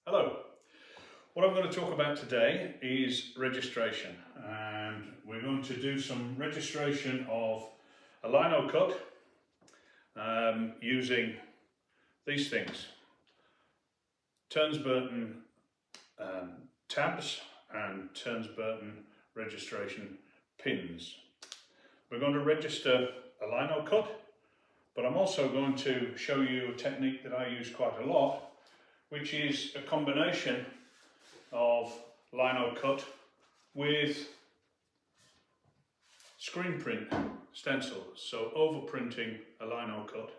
Hello. What I'm going to talk about today is registration, and we're going to do some registration of a lino cut using these things: Ternes Burton tabs and Ternes Burton registration pins. We're going to register a lino cut, but I'm also going to show you a technique that I use quite a lot, which is a combination of lino cut with screen print stencils. So overprinting a lino cut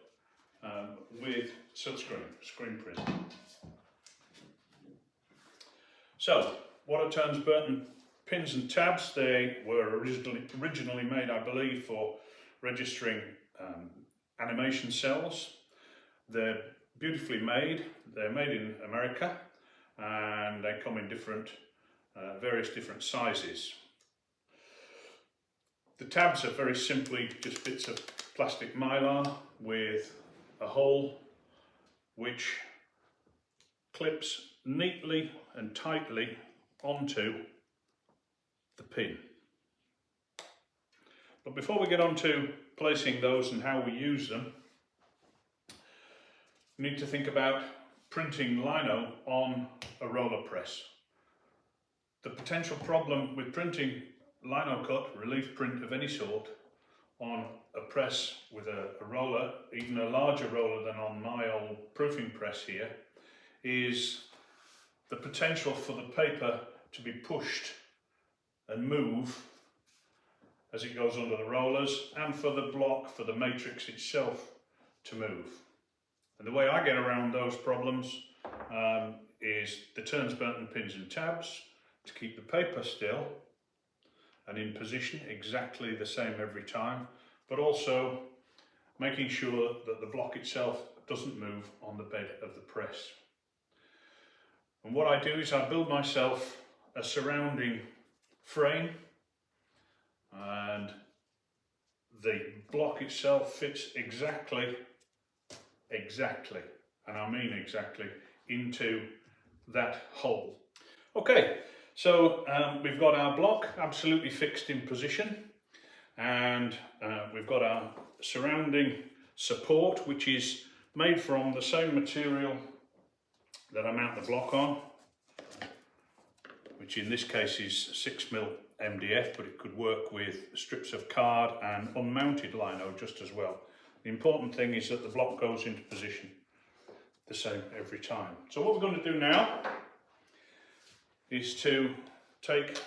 with silkscreen screen print. So what are Ternes Burton pins and tabs? They were originally made, I believe, for registering animation cells. They're beautifully made. They're made in America, and they come in various different sizes. The tabs are very simply just bits of plastic mylar with a hole which clips neatly and tightly onto the pin. But before we get on to placing those and how we use them, we need to think about printing lino on a roller press. The potential problem with printing lino cut, relief print of any sort, on a press with a roller, even a larger roller than on my old proofing press here, is the potential for the paper to be pushed and move as it goes under the rollers, and for the block, for the matrix itself to move. And the way I get around those problems is the Ternes Burton pins and tabs to keep the paper still and in position exactly the same every time, but also making sure that the block itself doesn't move on the bed of the press. And what I do is I build myself a surrounding frame, and the block itself fits exactly, and I mean exactly, into that hole. Okay, so we've got our block absolutely fixed in position, and we've got our surrounding support, which is made from the same material that I mount the block on, which in this case is 6mm MDF, but it could work with strips of card and unmounted lino just as well. The important thing is that the block goes into position the same every time. So what we're going to do now is to take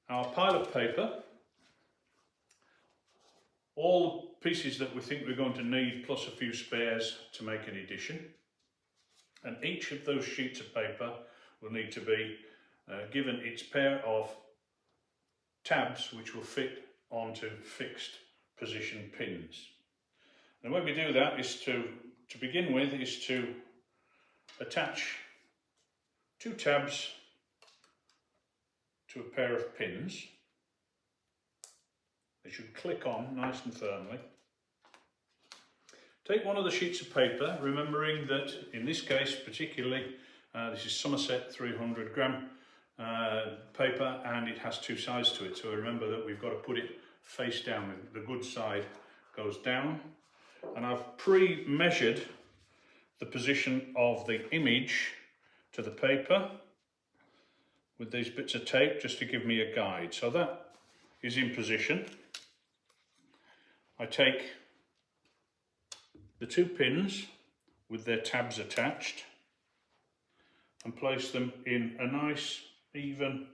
our pile of paper, all the pieces that we think we're going to need plus a few spares to make an addition, and each of those sheets of paper will need to be given its pair of tabs which will fit onto fixed position pins. And the way we do that is to begin with is to attach two tabs to a pair of pins. They should click on nice and firmly. Take one of the sheets of paper, remembering that in this case particularly this is Somerset 300 gram paper, and it has two sides to it, so remember that we've got to put it face down. The good side goes down, and I've pre-measured the position of the image to the paper with these bits of tape just to give me a guide. So that is in position. I take the two pins with their tabs attached and place them in a nice, even,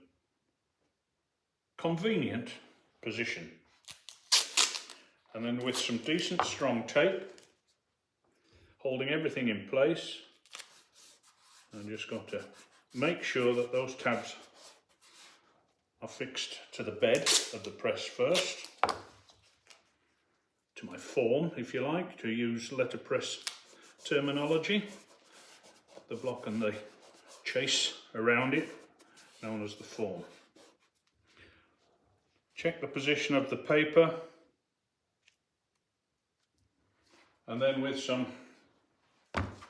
convenient position. And then with some decent strong tape, holding everything in place, I'm just going to make sure that those tabs are fixed to the bed of the press first, to my form, if you like, to use letterpress terminology, the block and the chase around it, known as the form. Check the position of the paper, and then with some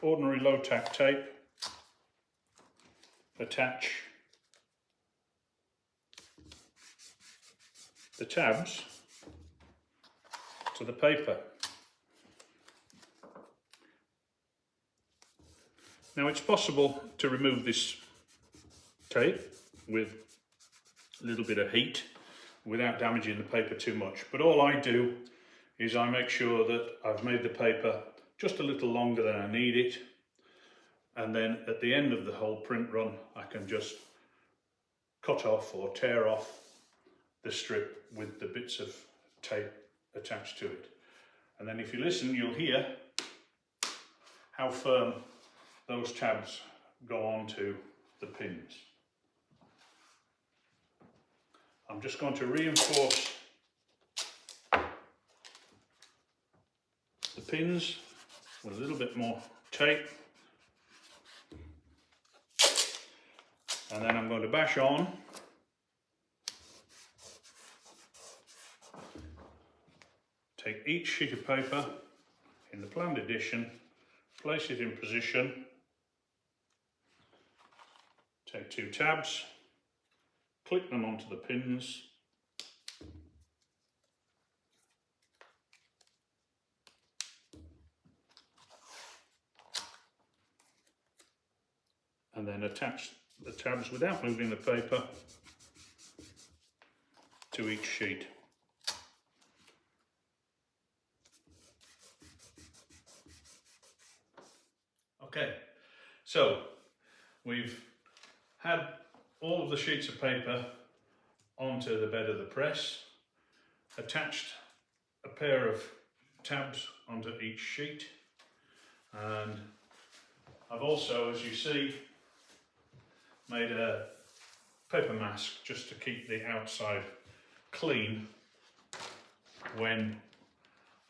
ordinary low tack tape, attach the tabs to the paper. Now it's possible to remove this tape with a little bit of heat without damaging the paper too much, but all I do is I make sure that I've made the paper just a little longer than I need it, and then at the end of the whole print run I can just cut off or tear off the strip with the bits of tape attached to it. And then if you listen, you'll hear how firm those tabs go onto the pins. I'm just going to reinforce the pins with a little bit more tape, and then I'm going to bash on take each sheet of paper in the planned edition, place it in position, take 2 tabs, click them onto the pins, and then attach the tabs without moving the paper to each sheet. Okay, so we've had all of the sheets of paper onto the bed of the press, attached a pair of tabs onto each sheet, and I've also, as you see, made a paper mask just to keep the outside clean when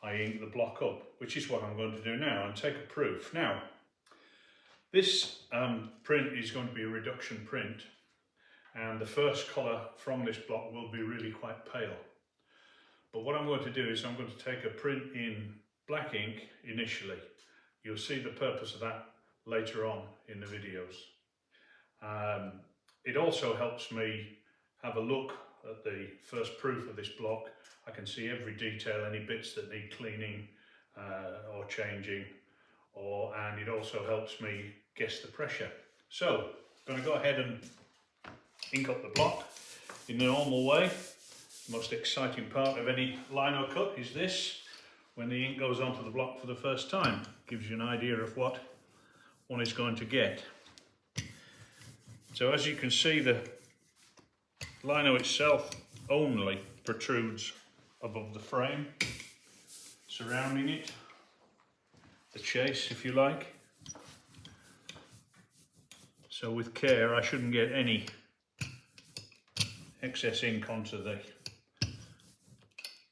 I ink the block up, which is what I'm going to do now, and take a proof. Now, this print is going to be a reduction print, and the first colour from this block will be really quite pale. But what I'm going to do is I'm going to take a print in black ink initially. You'll see the purpose of that later on in the videos. It also helps me have a look at the first proof of this block. I can see every detail, any bits that need cleaning or changing, and it also helps me guess the pressure. So I'm going to go ahead and ink up the block in the normal way. The most exciting part of any lino cut is this, when the ink goes onto the block for the first time. Gives you an idea of what one is going to get. So as you can see, the lino itself only protrudes above the frame, surrounding it, the chase if you like. So with care I shouldn't get any excess ink onto the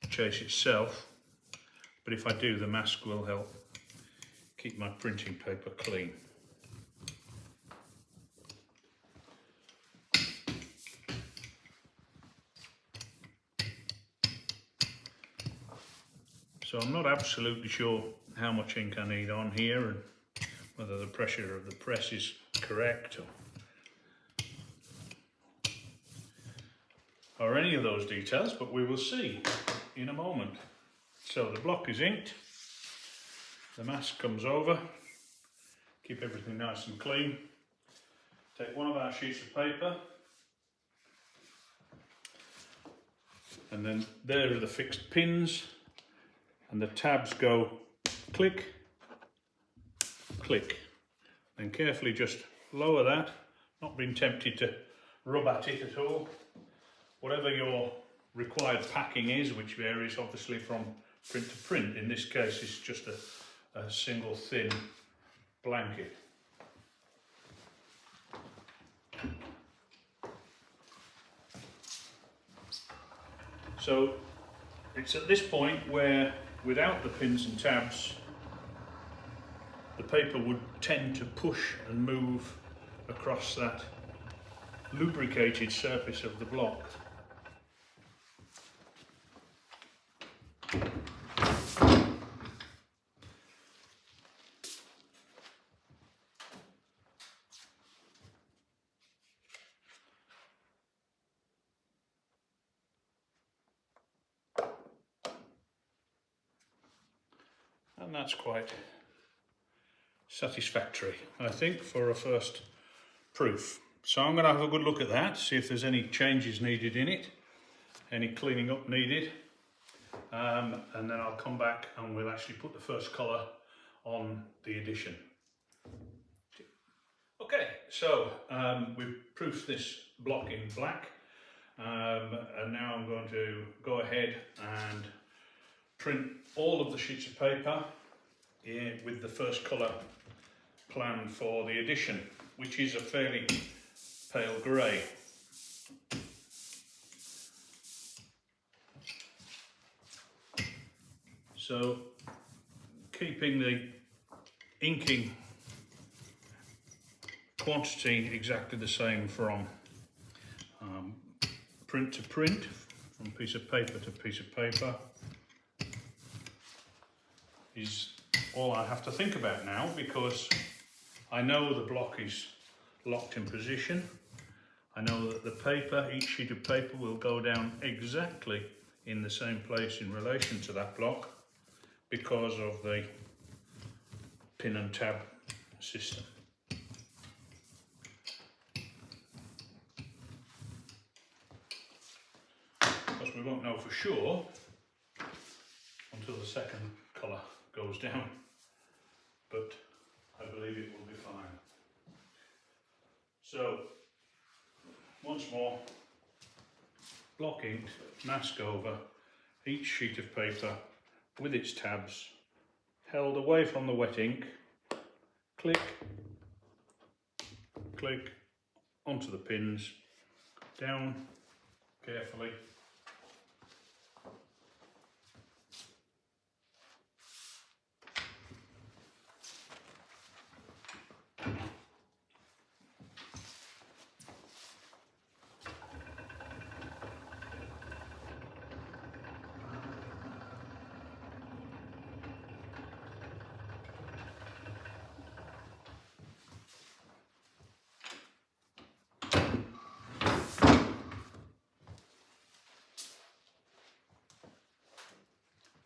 chase itself, but if I do, the mask will help keep my printing paper clean. So I'm not absolutely sure how much ink I need on here and whether the pressure of the press is correct or any of those details, but we will see in a moment. So the block is inked, the mask comes over, keep everything nice and clean. Take one of our sheets of paper, and then there are the fixed pins, and the tabs go click, click. Then carefully just lower that, not being tempted to rub at it at all. Whatever your required packing is, which varies obviously from print to print. In this case it's just a single thin blanket. So it's at this point where, without the pins and tabs, the paper would tend to push and move across that lubricated surface of the block. And that's quite satisfactory, I think, for a first proof. So I'm going to have a good look at that, see if there's any changes needed in it, any cleaning up needed, and then I'll come back and we'll actually put the first colour on the edition. Okay, so we've proofed this block in black, and now I'm going to go ahead and print all of the sheets of paper with the first colour planned for the edition, which is a fairly pale grey. So keeping the inking quantity exactly the same from print to print, from piece of paper to piece of paper, is all I have to think about now, because I know the block is locked in position. I know that the paper, each sheet of paper, will go down exactly in the same place in relation to that block because of the pin and tab system. Of course, we won't know for sure until the second colour goes down, but I believe it will be fine. So, once more, block inked, mask over each sheet of paper with its tabs, held away from the wet ink, click, click, onto the pins, down carefully,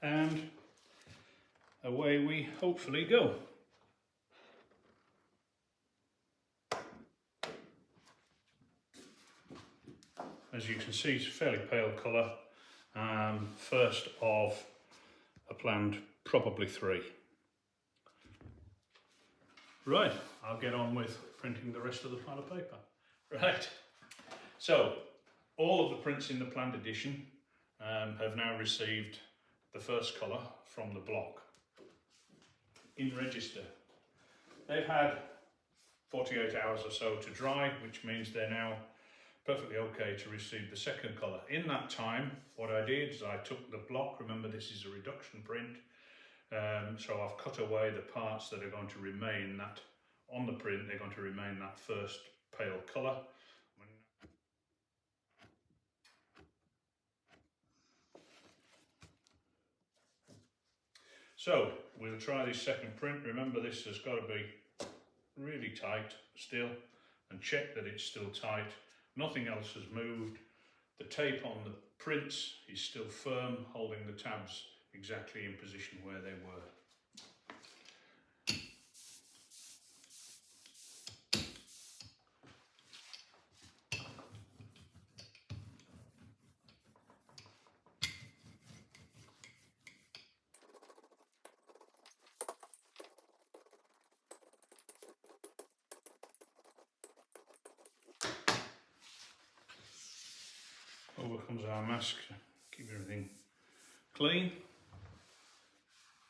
and away we hopefully go. As you can see, it's a fairly pale colour, first of a planned probably 3. Right, I'll get on with printing the rest of the pile of paper. Right, so all of the prints in the planned edition have now received the first colour from the block in register. They've had 48 hours or so to dry, which means they're now perfectly okay to receive the second colour. In that time, what I did is I took the block, remember this is a reduction print, so I've cut away the parts that are going to remain that on the print, they're going to remain that first pale colour. So we'll try this second print. Remember, this has got to be really tight still, and check that it's still tight. Nothing else has moved. The tape on the prints is still firm, holding the tabs exactly in position where they were. Over comes our mask to keep everything clean.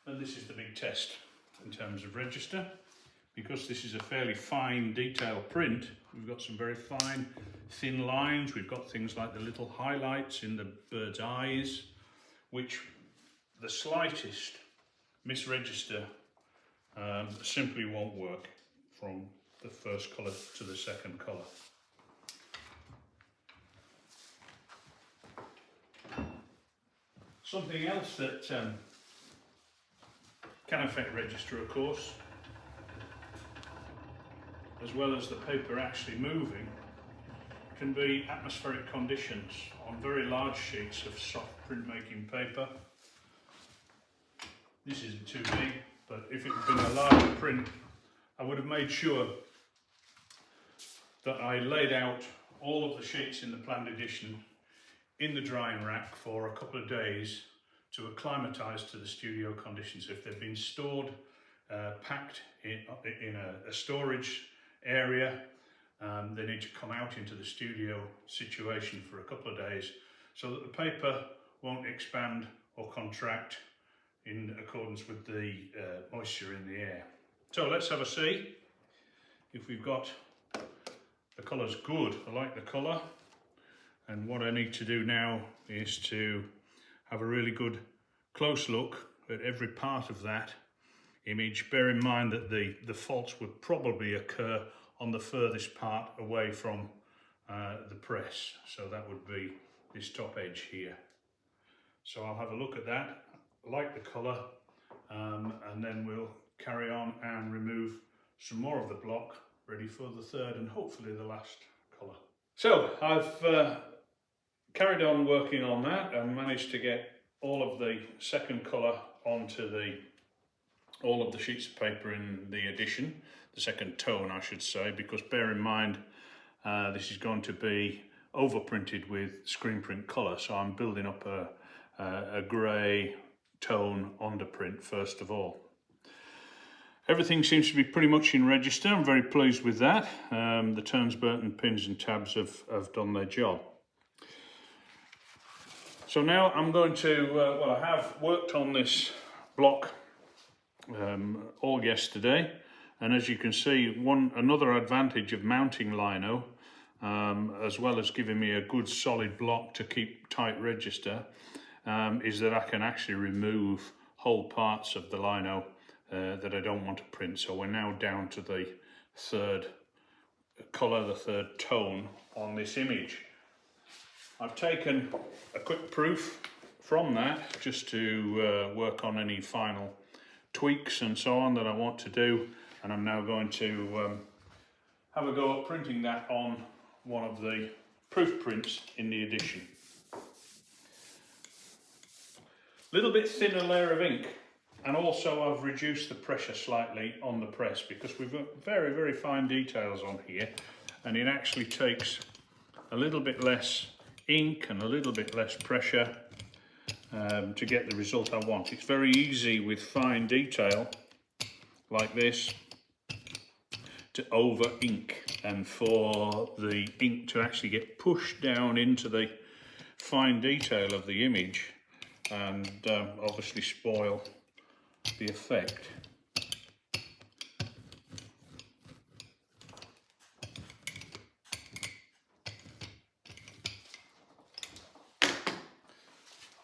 And this is the big test in terms of register. Because this is a fairly fine detailed print, we've got some very fine thin lines. We've got things like the little highlights in the bird's eyes, which the slightest misregister simply won't work from the first colour to the second colour. Something else that can affect register, of course, as well as the paper actually moving, can be atmospheric conditions on very large sheets of soft printmaking paper. This isn't too big, but if it had been a larger print, I would have made sure that I laid out all of the sheets in the planned edition in the drying rack for a couple of days to acclimatise to the studio conditions. If they've been stored, packed in a storage area, they need to come out into the studio situation for a couple of days so that the paper won't expand or contract in accordance with the moisture in the air. So let's have a see if we've got the colour's good. I like the colour, and what I need to do now is to have a really good close look at every part of that image. Bear in mind that the faults would probably occur on the furthest part away from the press, so that would be this top edge here. So I'll have a look at that, like the colour, and then we'll carry on and remove some more of the block, ready for the third and hopefully the last colour. So I've carried on working on that and managed to get all of the second colour onto all of the sheets of paper in the edition, the second tone I should say, because bear in mind this is going to be overprinted with screen print colour, so I'm building up a grey tone underprint first of all. Everything seems to be pretty much in register. I'm very pleased with that. The Ternes Burton pins and tabs have done their job. So now I'm going to, well, I have worked on this block all yesterday, and as you can see, another advantage of mounting lino, as well as giving me a good solid block to keep tight register, is that I can actually remove whole parts of the lino that I don't want to print. So we're now down to the third colour, the third tone on this image. I've taken a quick proof from that just to work on any final tweaks and so on that I want to do, and I'm now going to have a go at printing that on one of the proof prints in the edition. Little bit thinner layer of ink, and also I've reduced the pressure slightly on the press because we've got very, very fine details on here, and it actually takes a little bit less ink and a little bit less pressure to get the result I want. It's very easy with fine detail like this to over ink, and for the ink to actually get pushed down into the fine detail of the image and obviously spoil the effect.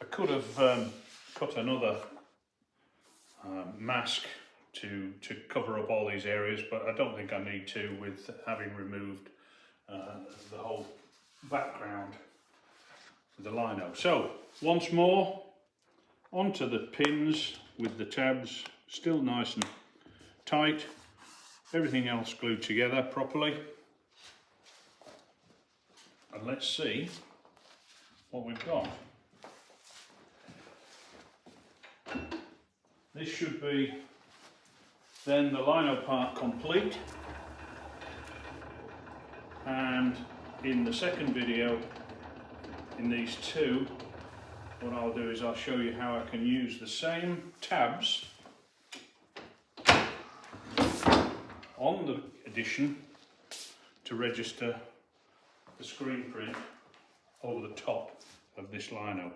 I could have cut another mask to cover up all these areas, but I don't think I need to, with having removed the whole background of the lino. So once more onto the pins with the tabs still nice and tight, everything else glued together properly, and let's see what we've got. This should be then the lino part complete, and in the second video, in these two, what I'll do is I'll show you how I can use the same tabs on the edition to register the screen print over the top of this lino.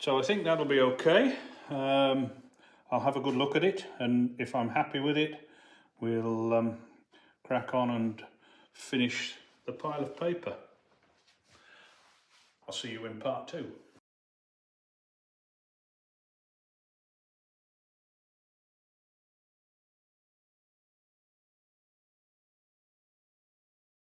So I think that'll be okay. I'll have a good look at it, and if I'm happy with it, we'll crack on and finish the pile of paper. I'll see you in part 2.